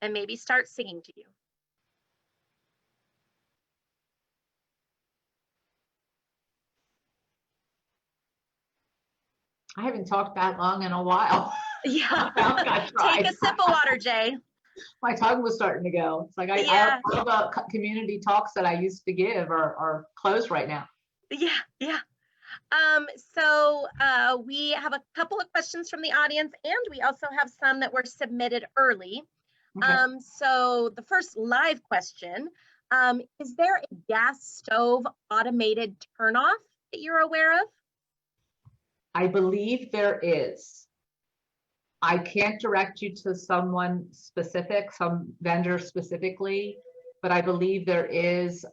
And maybe start singing to you. I haven't talked that long in a while. Yeah. Take a sip of water, Jay. My tongue was starting to go. It's like all the community talks that I used to give are closed right now. Yeah. So we have a couple of questions from the audience, and we also have some that were submitted early. Okay. So the first live question, is there a gas stove automated turnoff that you're aware of? I believe there is. I can't direct you to someone specific, some vendor specifically, but I believe there is.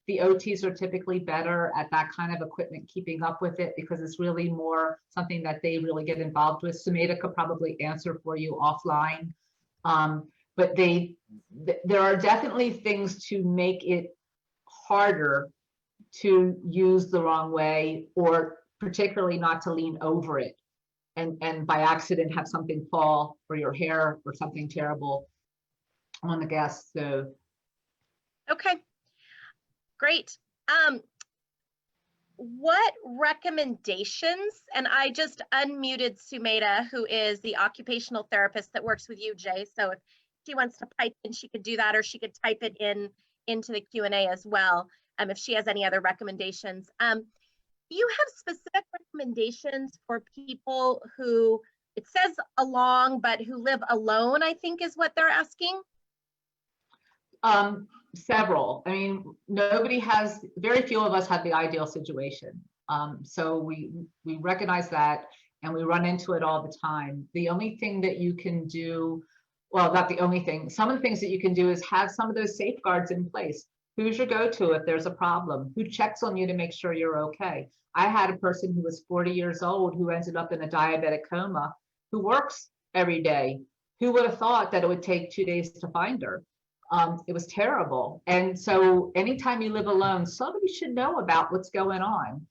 The OTs are typically better at that kind of equipment, keeping up with it, because it's really more something that they really get involved with. Sumeda could probably answer for you offline. But there are definitely things to make it harder to use the wrong way, or particularly not to lean over it and by accident have something fall, or your hair or something terrible on the gas stove. Okay, great. What recommendations, and I just unmuted Sumeda, who is the occupational therapist that works with you, Jay. So if she wants to pipe in, she could do that, or she could type it into the Q&A as well, if she has any other recommendations. Do you have specific recommendations for people who, it says along, but who live alone, I think is what they're asking? Several. I mean, very few of us have the ideal situation. So we recognize that, and we run into it all the time. The only thing that you can do, well, not the only thing, some of the things that you can do is have some of those safeguards in place. Who's your go-to if there's a problem? Who checks on you to make sure you're okay? I had a person who was 40 years old who ended up in a diabetic coma, who works every day. Who would have thought that it would take 2 days to find her? It was terrible. And so anytime you live alone, somebody should know about what's going on.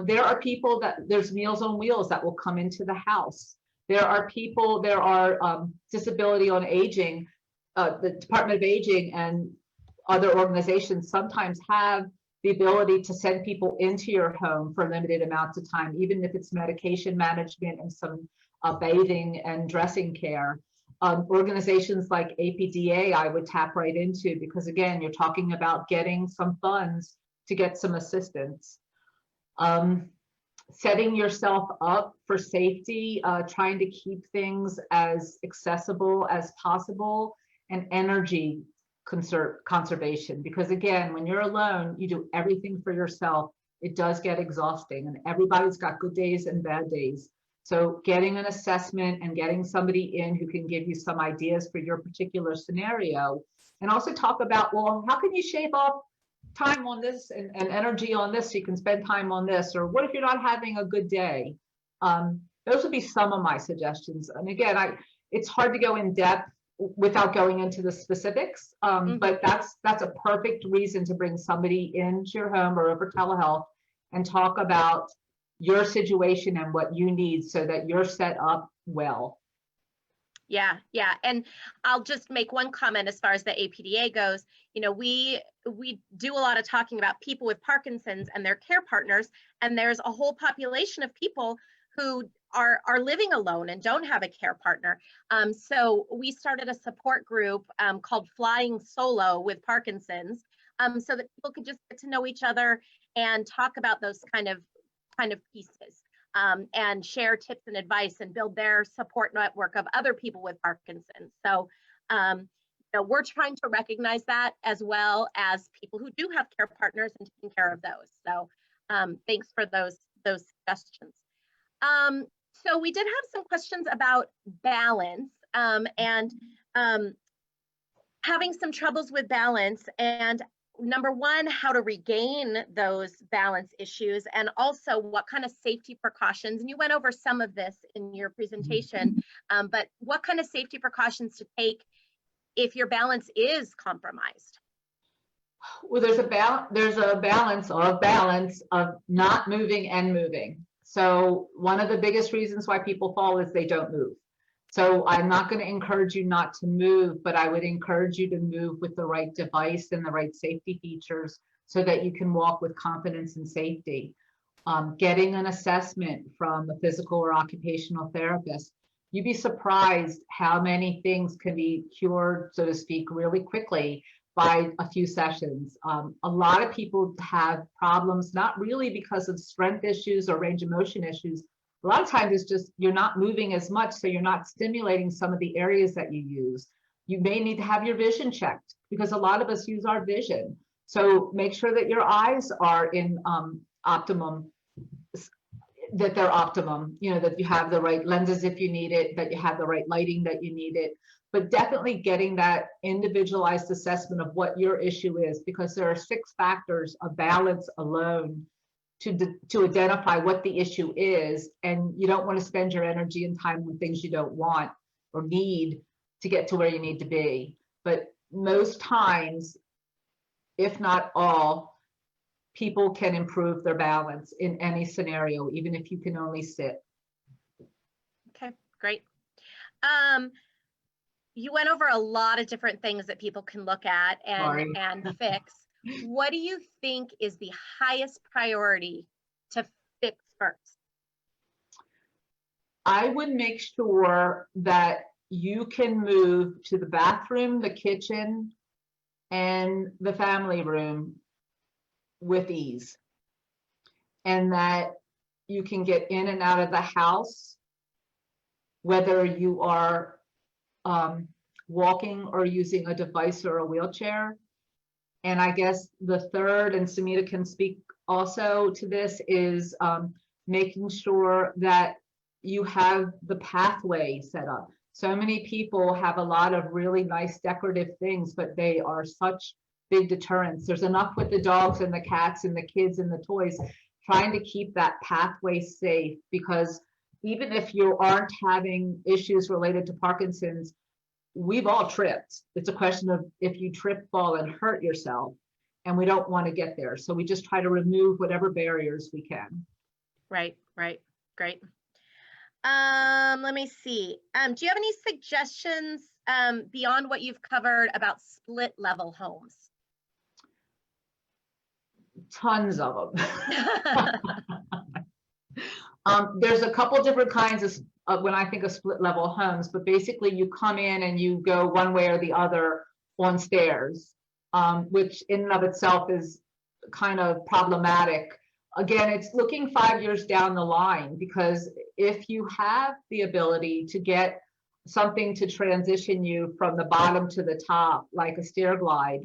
There are people there's Meals on Wheels that will come into the house. There are Disability on Aging, the Department of Aging and other organizations sometimes have the ability to send people into your home for limited amounts of time, even if it's medication management and some bathing and dressing care. Organizations like APDA, I would tap right into, because again, you're talking about getting some funds to get some assistance. Setting yourself up for safety, trying to keep things as accessible as possible, and energy conservation, because again, when you're alone, you do everything for yourself. It does get exhausting, and everybody's got good days and bad days. So getting an assessment and getting somebody in who can give you some ideas for your particular scenario, and also talk about, well, how can you shave off time on this and energy on this so you can spend time on this? Or what if you're not having a good day? Those would be some of my suggestions. And again, it's hard to go in depth without going into the specifics, but that's a perfect reason to bring somebody into your home or over telehealth and talk about your situation and what you need so that you're set up well. Yeah. And I'll just make one comment as far as the APDA goes. You know, we do a lot of talking about people with Parkinson's and their care partners, and there's a whole population of people who are living alone and don't have a care partner. So we started a support group called Flying Solo with Parkinson's, so that people could just get to know each other and talk about those kind of pieces, and share tips and advice and build their support network of other people with Parkinson's. So we're trying to recognize that, as well as people who do have care partners and taking care of those. So thanks for those suggestions. So we did have some questions about balance, and having some troubles with balance, and number one, how to regain those balance issues, and also what kind of safety precautions, and you went over some of this in your presentation, but what kind of safety precautions to take if your balance is compromised? Well, there's a balance of not moving and moving. So one of the biggest reasons why people fall is they don't move. So I'm not going to encourage you not to move, but I would encourage you to move with the right device and the right safety features so that you can walk with confidence and safety. Getting an assessment from a physical or occupational therapist. You'd be surprised how many things can be cured, so to speak, really quickly by a few sessions. A lot of people have problems, not really because of strength issues or range of motion issues. A lot of times it's just you're not moving as much, so you're not stimulating some of the areas that you use. You may need to have your vision checked, because a lot of us use our vision. So make sure that your eyes are in optimum, that they're optimum, that you have the right lenses if you need it, that you have the right lighting that you need it. But definitely getting that individualized assessment of what your issue is, because there are 6 factors of balance alone to identify what the issue is. And you don't want to spend your energy and time on things you don't want or need to get to where you need to be. But most times, if not all, people can improve their balance in any scenario, even if you can only sit. Okay, great. You went over a lot of different things that people can look at and fix. What do you think is the highest priority to fix first? I would make sure that you can move to the bathroom, the kitchen, and the family room with ease, and that you can get in and out of the house, whether you are walking or using a device or a wheelchair. And I guess the third, and Samita can speak also to this, is making sure that you have the pathway set up. So many people have a lot of really nice decorative things, but they are such big deterrents. There's enough with the dogs and the cats and the kids and the toys, trying to keep that pathway safe, because even if you aren't having issues related to Parkinson's, we've all tripped. It's a question of if you trip, fall, and hurt yourself, and we don't want to get there. So we just try to remove whatever barriers we can. Right, great. Let me see. Do you have any suggestions beyond what you've covered about split level homes? Tons of them. There's a couple different kinds of when I think of split level homes, but basically you come in and you go one way or the other on stairs, which in and of itself is kind of problematic. Again, it's looking 5 years down the line, because if you have the ability to get something to transition you from the bottom to the top, like a stair glide,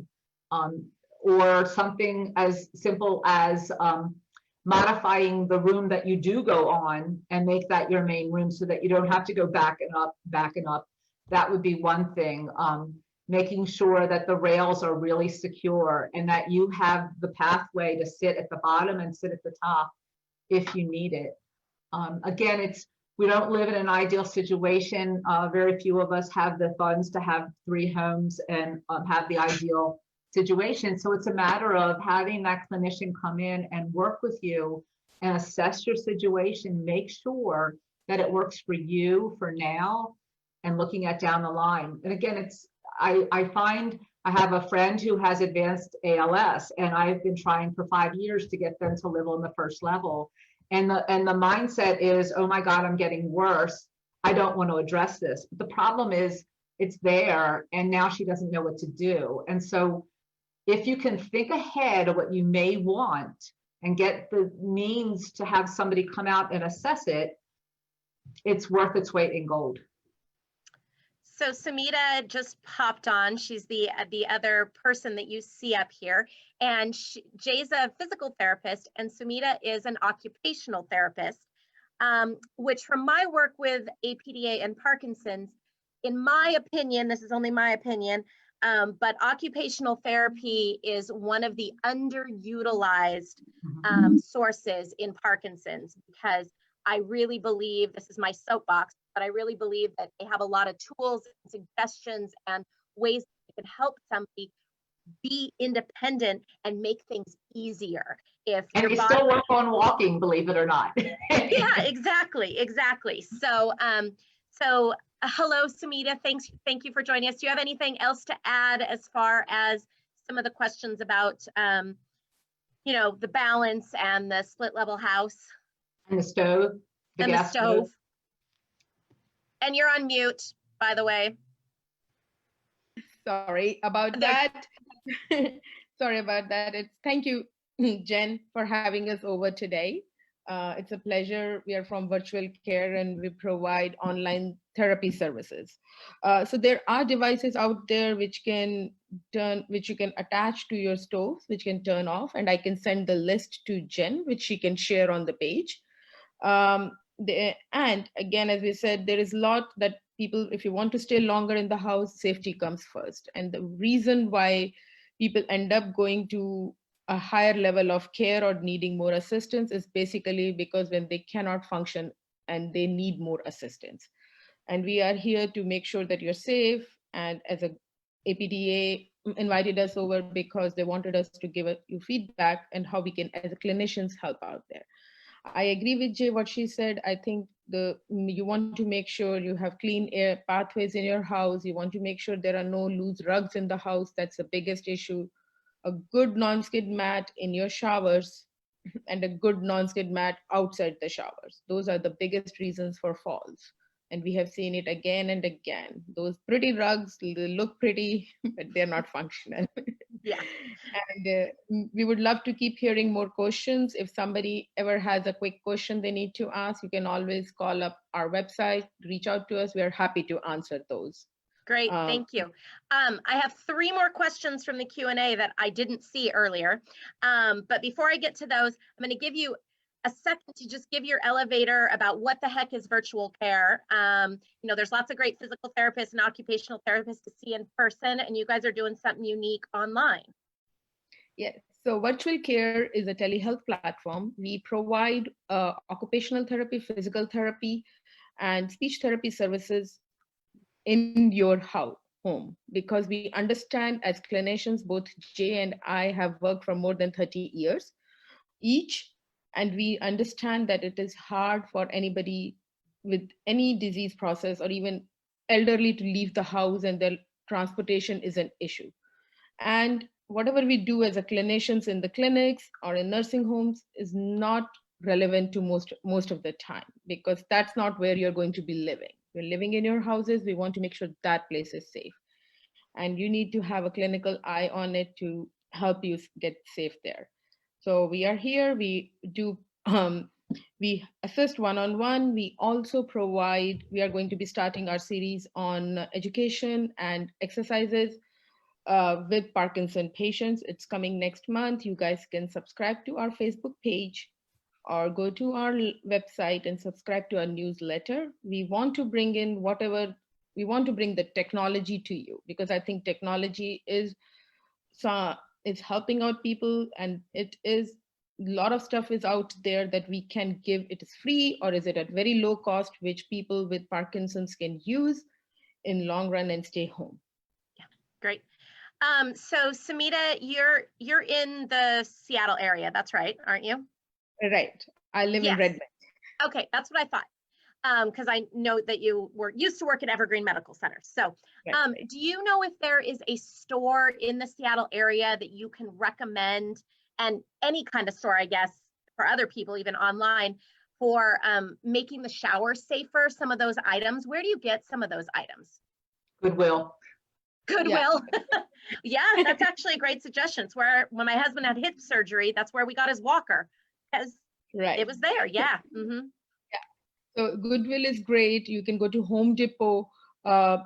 or something as simple as modifying the room that you do go on and make that your main room so that you don't have to go back and up. That would be one thing. Making sure that the rails are really secure and that you have the pathway to sit at the bottom and sit at the top if you need it. Again, we don't live in an ideal situation. Very few of us have the funds to have 3 homes and have the ideal situation. So it's a matter of having that clinician come in and work with you and assess your situation, make sure that it works for you for now and looking at down the line. And again, I find I have a friend who has advanced ALS, and I've been trying for 5 years to get them to live on the first level. And the mindset is, oh my God, I'm getting worse. I don't want to address this. But the problem is it's there, and now she doesn't know what to do. And so if you can think ahead of what you may want and get the means to have somebody come out and assess it, it's worth its weight in gold. So Samita just popped on. She's the other person that you see up here. And Jay's a physical therapist and Samita is an occupational therapist, which from my work with APDA and Parkinson's, in my opinion, this is only my opinion, but occupational therapy is one of the underutilized sources in Parkinson's, because I really believe, this is my soapbox, but I really believe that they have a lot of tools and suggestions and ways that can help somebody be independent and make things easier. And you still work on walking, believe it or not. Yeah, exactly. So, hello, Samita. Thank you for joining us. Do you have anything else to add as far as some of the questions about, the balance and the split level house? And the stove. The gas stove. And you're on mute, by the way. Sorry about that. Sorry about that. Thank you, Jen, for having us over today. It's a pleasure. We are from Virtual Care and we provide online therapy services. So there are devices out there which you can attach to your stove, which can turn off, and I can send the list to Jen, which she can share on the page. And again, as we said, there is a lot that people, if you want to stay longer in the house, safety comes first. And the reason why people end up going to a higher level of care or needing more assistance is basically because when they cannot function and they need more assistance. And we are here to make sure that you're safe. And as a APDA invited us over because they wanted us to give you feedback and how we can, as clinicians, help out there. I agree with Jay, what she said. I think you want to make sure you have clean air pathways in your house. You want to make sure there are no loose rugs in the house. That's the biggest issue. A good non-skid mat in your showers and a good non-skid mat outside the showers. Those are the biggest reasons for falls. And we have seen it again and again. Those pretty rugs, they look pretty, but they're not functional. Yeah. And we would love to keep hearing more questions. If somebody ever has a quick question they need to ask, you can always call up our website, reach out to us. We are happy to answer those. Great, thank you. I have 3 more questions from the Q&A that I didn't see earlier. But before I get to those, I'm going to give you a second to just give your elevator about what the heck is virtual care. You know, there's lots of great physical therapists and occupational therapists to see in person, and you guys are doing something unique online. Yes, so virtual care is a telehealth platform. We provide occupational therapy, physical therapy, and speech therapy services in your home, because we understand as clinicians, both Jay and I have worked for more than 30 years each, and we understand that it is hard for anybody with any disease process or even elderly to leave the house, and their transportation is an issue. And whatever we do as a clinicians in the clinics or in nursing homes is not relevant to most of the time, because that's not where you're going to be living. You're living in your houses. We want to make sure that place is safe, and you need to have a clinical eye on it to help you get safe there. So we are here. We do we assist one-on-one. We also provide, we are going to be starting our series on education and exercises with Parkinson patients. It's coming next month. You guys can subscribe to our Facebook page or go to our website and subscribe to our newsletter. We want to bring in we want to bring the technology to you, because I think technology is helping out people, and it is a lot of stuff is out there that we can give. It is free, or is it at very low cost, which people with Parkinson's can use in long run and stay home. Yeah, great. So Samita, you're in the Seattle area, that's right, aren't you? Right. I live in Redmond. Okay, that's what I thought. Because I know that you used to work at Evergreen Medical Center. So right. Do you know if there is a store in the Seattle area that you can recommend, and any kind of store, I guess, for other people, even online, for making the shower safer, some of those items? Where do you get some of those items? Goodwill. Goodwill. Yeah, that's actually a great suggestion. It's where, when my husband had hip surgery, that's where we got his walker. Right. It was there. Yeah. Mm-hmm. So Goodwill is great. You can go to Home Depot,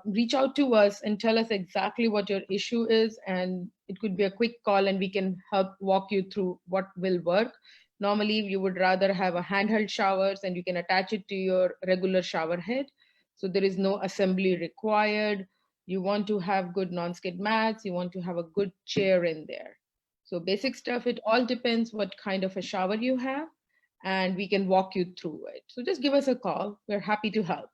reach out to us and tell us exactly what your issue is. And it could be a quick call and we can help walk you through what will work. Normally, you would rather have a handheld showers and you can attach it to your regular shower head. So there is no assembly required. You want to have good non-skid mats. You want to have a good chair in there. So basic stuff, it all depends what kind of a shower you have, and we can walk you through it. So just give us a call. We're happy to help.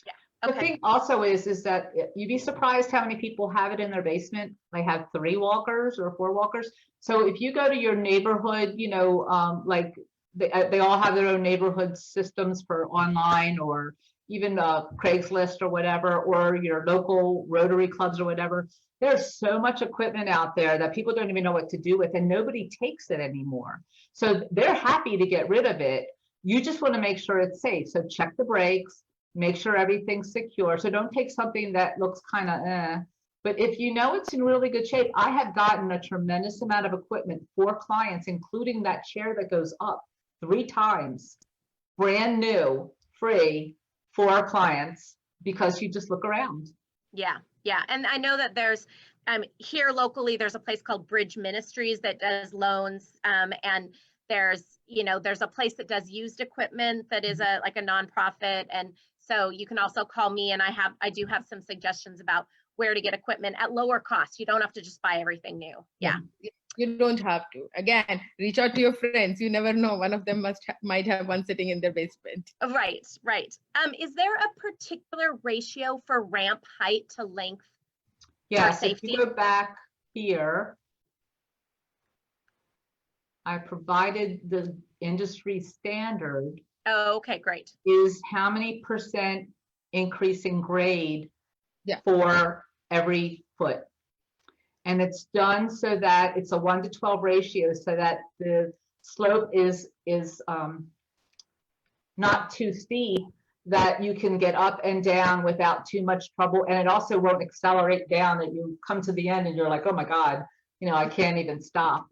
Yeah. Okay. The thing also is that you'd be surprised how many people have it in their basement. They have 3 walkers or 4 walkers. So if you go to your neighborhood, you know, like they all have their own neighborhood systems for online, or even Craigslist or whatever, or your local Rotary clubs or whatever. There's so much equipment out there that people don't even know what to do with, and nobody takes it anymore. So they're happy to get rid of it. You just want to make sure it's safe. So check the brakes, make sure everything's secure. So don't take something that looks kind of but if you know it's in really good shape. I have gotten a tremendous amount of equipment for clients, including that chair that goes up 3 times, brand new, free, for our clients, because you just look around. Yeah, yeah. And I know that there's here locally, there's a place called Bridge Ministries that does loans, and there's a place that does used equipment that is like a nonprofit. And so you can also call me, and I do have some suggestions about where to get equipment at lower cost. You don't have to just buy everything new. Yeah. You don't have to. Again, reach out to your friends. You never know. One of them might have one sitting in their basement. Right, right. Is there a particular ratio for ramp height to length? Yes, if safety? you go back here, I provided the industry standard Oh, okay, great. is how many percent increase in grade Yeah. for every foot. And it's done so that it's a 1 to 12 ratio, so that the slope is not too steep, that you can get up and down without too much trouble. And it also won't accelerate down that you come to the end and you're like, oh my God, you know, I can't even stop.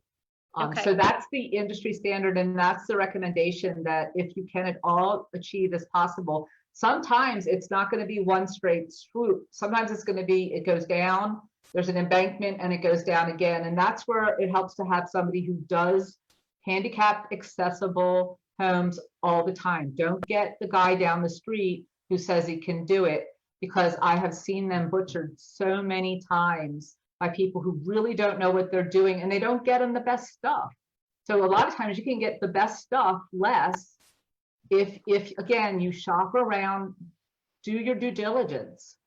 Okay. So that's the industry standard, and that's the recommendation, that if you can at all achieve as possible. Sometimes it's not going to be one straight swoop. Sometimes it's going to be, it goes down, there's an embankment, and it goes down again. And that's where it helps to have somebody who does handicap accessible homes all the time. Don't get the guy down the street who says he can do it, because I have seen them butchered so many times by people who really don't know what they're doing, and they don't get them the best stuff. So a lot of times you can get the best stuff less if again, you shop around, do your due diligence,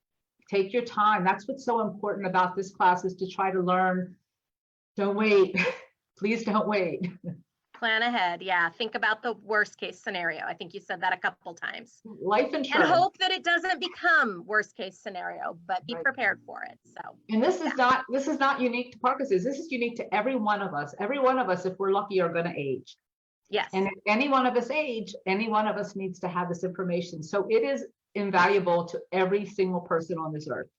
take your time. That's what's so important about this class, is to try to learn. Don't wait. Please don't wait. Plan ahead. Yeah. Think about the worst case scenario. I think you said that a couple times. Life insurance. And hope that it doesn't become worst case scenario, but be Right. prepared for it. So. And this is not unique to Parkinson's. This is unique to every one of us. Every one of us, if we're lucky, are going to age. Yes. And if any one of us age, any one of us needs to have this information. So it is invaluable to every single person on this earth.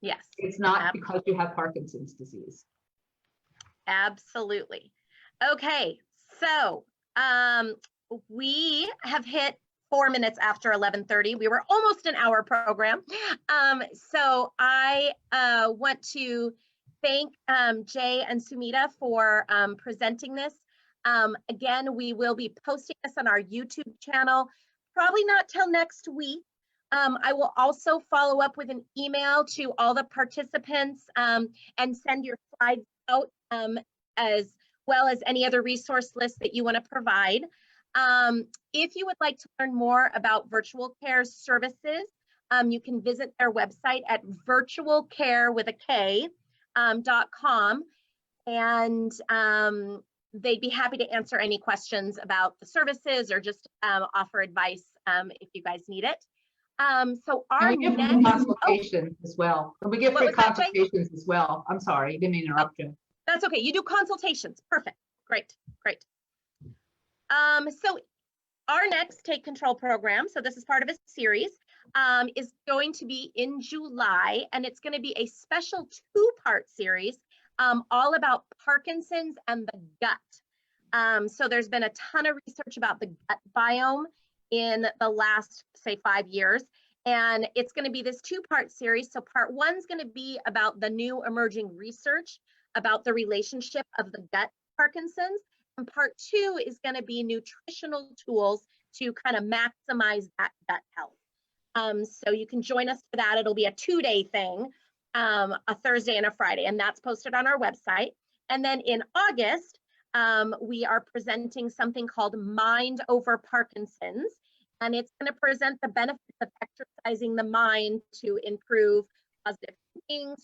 Yes. It's not because you have Parkinson's disease. Absolutely. Okay. So we have hit 4 minutes after 11:30. We were almost an hour program. So I want to thank Jay and Sumita for presenting this. Again, we will be posting this on our YouTube channel, probably not till next week. I will also follow up with an email to all the participants and send your slides out as well as any other resource list that you want to provide. If you would like to learn more about Virtual Care's services, you can visit their website at virtualcare.com, and they'd be happy to answer any questions about the services or just offer advice if you guys need it. So our And we give free consultations as well. And we give free consultations as well. I'm sorry, didn't mean to interrupt you. That's okay. You do consultations. Perfect. Great. Great. So our next Take Control program, so this is part of a series, is going to be in July, and it's going to be a special 2-part series all about Parkinson's and the gut. So there's been a ton of research about the gut biome in the last, say, 5 years. And it's going to be this 2-part series. So part 1 is going to be about the new emerging research about the relationship of the gut Parkinson's. And part 2 is going to be nutritional tools to kind of maximize that gut health. So you can join us for that. It'll be a 2-day thing, a Thursday and a Friday, and that's posted on our website. And then in August, we are presenting something called Mind Over Parkinson's, and it's going to present the benefits of exercising the mind to improve positive thinking,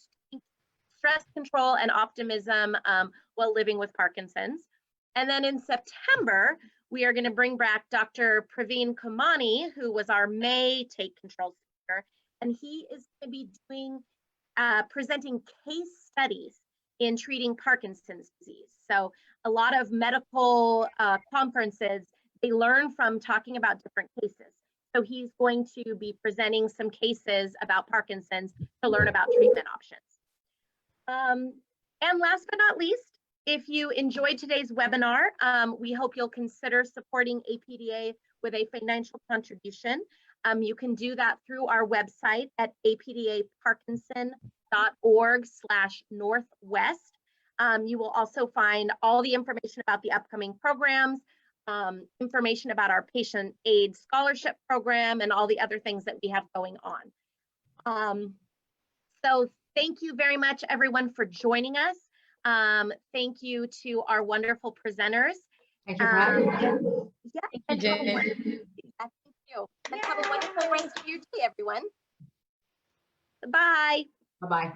stress control, and optimism while living with Parkinson's. And then in September, we are going to bring back Dr. Praveen Kumani, who was our May Take Control speaker, and he is going to be doing presenting case studies in treating Parkinson's disease. So a lot of medical conferences, they learn from talking about different cases. So he's going to be presenting some cases about Parkinson's to learn about treatment options. And last but not least, if you enjoyed today's webinar, we hope you'll consider supporting APDA with a financial contribution. You can do that through our website at apdaparkinson.org/northwest. You will also find all the information about the upcoming programs, information about our patient aid scholarship program, and all the other things that we have going on. So thank you very much, everyone, for joining us. Thank you to our wonderful presenters. Thank you for having me. Yeah, Thank you, and Jen. thank you. And have a wonderful rest of your day, everyone. Bye. Bye-bye.